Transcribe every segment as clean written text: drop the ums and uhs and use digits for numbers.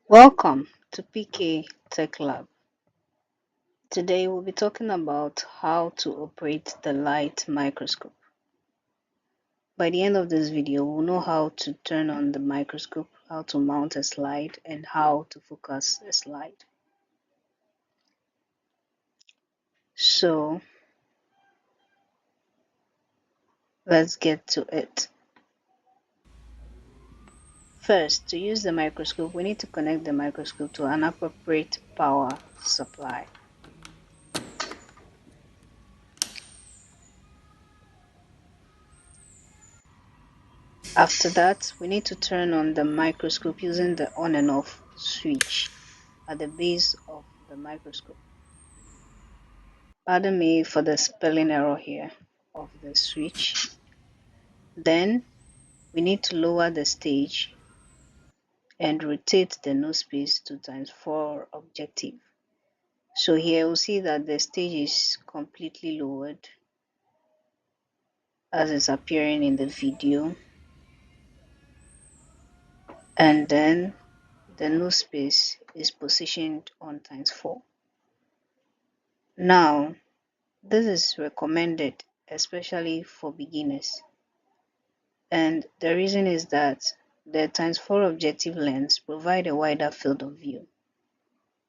Welcome to PK Tech Lab. Today we'll be talking about how to operate the light microscope. By the end of this video, we'll know how to turn on the microscope, how to mount a slide, and how to focus a slide. So let's get to it. First, to use the microscope, we need to connect the microscope to an appropriate power supply. After that, we need to turn on the microscope using the on and off switch at the base of the microscope. Pardon me for the spelling error here of the switch. Then we need to lower the stage and rotate the nose piece 2 times for objective. So here we'll see that the stage is completely lowered as is appearing in the video, and then the nose piece is positioned on times 4. Now this is recommended especially for beginners, and the reason is that the times 4 objective lens provide a wider field of view.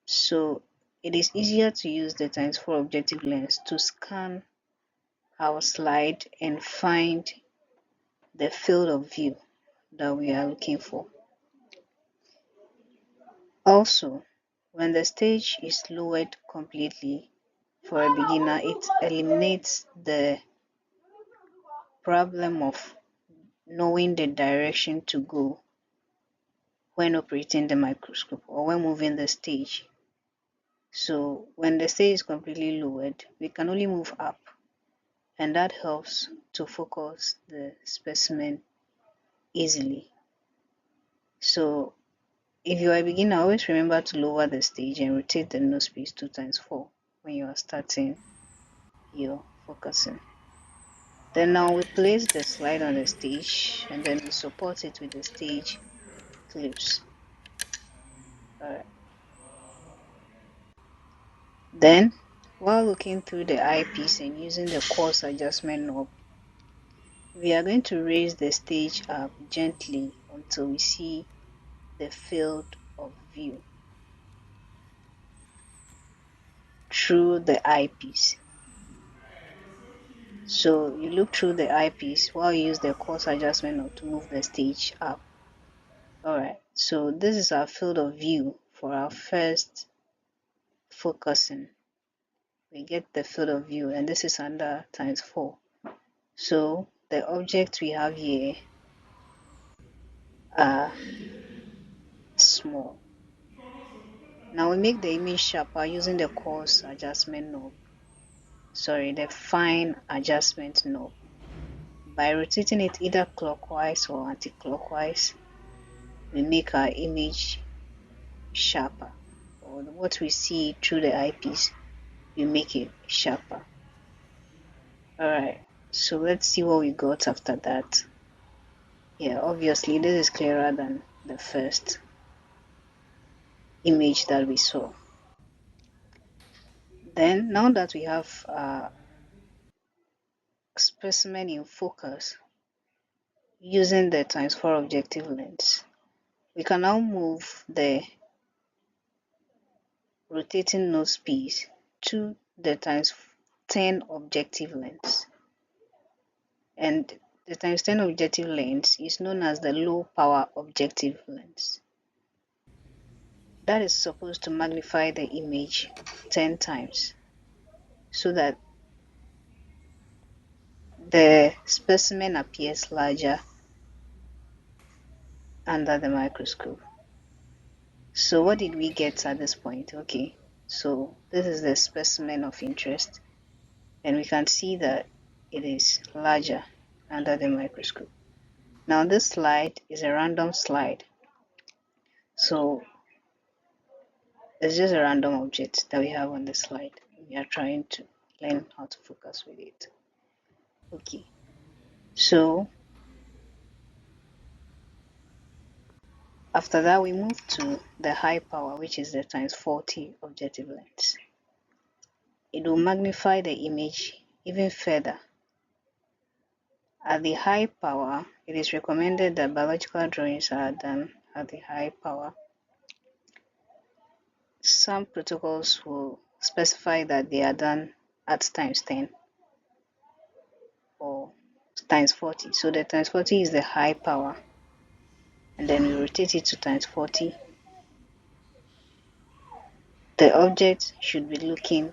So it is easier to use the times 4 objective lens to scan our slide and find the field of view that we are looking for. Also, when the stage is lowered completely for a beginner, it eliminates the problem of knowing the direction to go when operating the microscope or when moving the stage. So when the stage is completely lowered, we can only move up, and that helps to focus the specimen easily. So if you are a beginner, always remember to lower the stage and rotate the nose piece 2 times 4 when you are starting your focusing. Then now we place the slide on the stage and then we support it with the stage clips. Alright. Then, while looking through the eyepiece and using the coarse adjustment knob, we are going to raise the stage up gently until we see the field of view through the eyepiece. So you look through the eyepiece while you use the coarse adjustment knob to move the stage up. Alright, so this is our field of view for our first focusing. We get the field of view, and this is under times 4. So the objects we have here are small. Now we make the image sharper using the coarse adjustment knob. The fine adjustment knob. By rotating it either clockwise or anti-clockwise, we make our image sharper, or what we see through the eyepiece, we make it sharper. Alright, so let's see what we got after that. Yeah, obviously this is clearer than the first image that we saw. Then now that we have a specimen in focus using the times 4 objective lens, we can now move the rotating nose piece to the times 10 objective lens, and the times 10 objective lens is known as the low power objective lens. That is supposed to magnify the image 10 times so that the specimen appears larger under the microscope. So what did we get at this point? Okay, so this is the specimen of interest, and we can see that it is larger under the microscope. Now this slide is a random slide, so it's just a random object that we have on the slide. We are trying to learn how to focus with it. Okay, so After that, we move to the high power, which is the times 40 objective lens. It will magnify the image even further. At the high power, it is recommended that biological drawings are done at the high power. Some protocols will specify that they are done at times 10 or times 40. So the times 40 is the high power, and then we rotate it to times 40. The object should be looking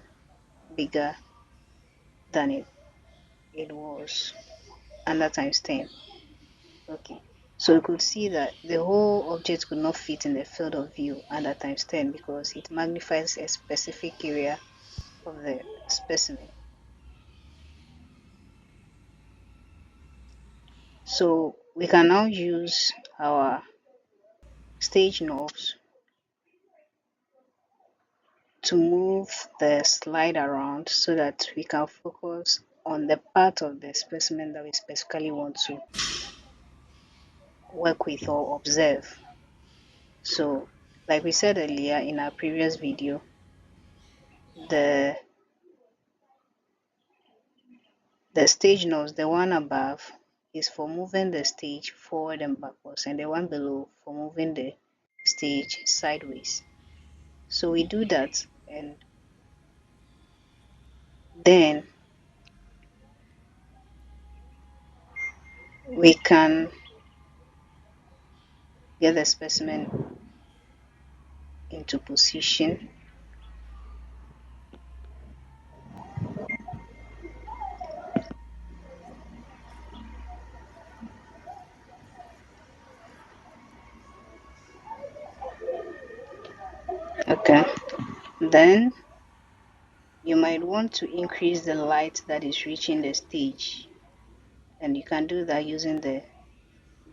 bigger than it was under times 10. Okay, so we could see that the whole object could not fit in the field of view under times 10 because it magnifies a specific area of the specimen. So we can now use our stage knobs to move the slide around so that we can focus on the part of the specimen that we specifically want to work with or observe. So, like we said earlier in our previous video, the stage knobs, the one above is for moving the stage forward and backwards, and the one below for moving the stage sideways. So we do that, and then we can get the specimen into position. Okay, then you might want to increase the light that is reaching the stage, and you can do that using the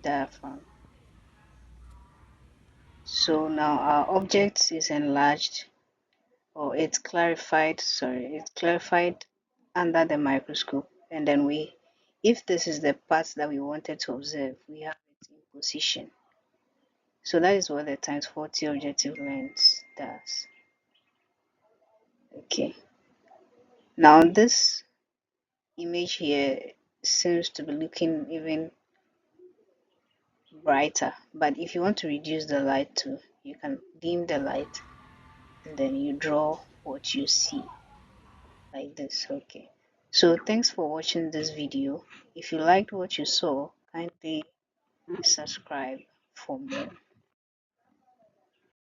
diaphragm. So now our object is enlarged, or it's clarified under the microscope, and then if this is the part that we wanted to observe, we have it in position. So that is what the times 40 objective lens does. Okay, now this image here seems to be looking even brighter, but if you want to reduce the light too, you can dim the light and then you draw what you see like this. Okay, so thanks for watching this video. If you liked what you saw, kindly subscribe for more.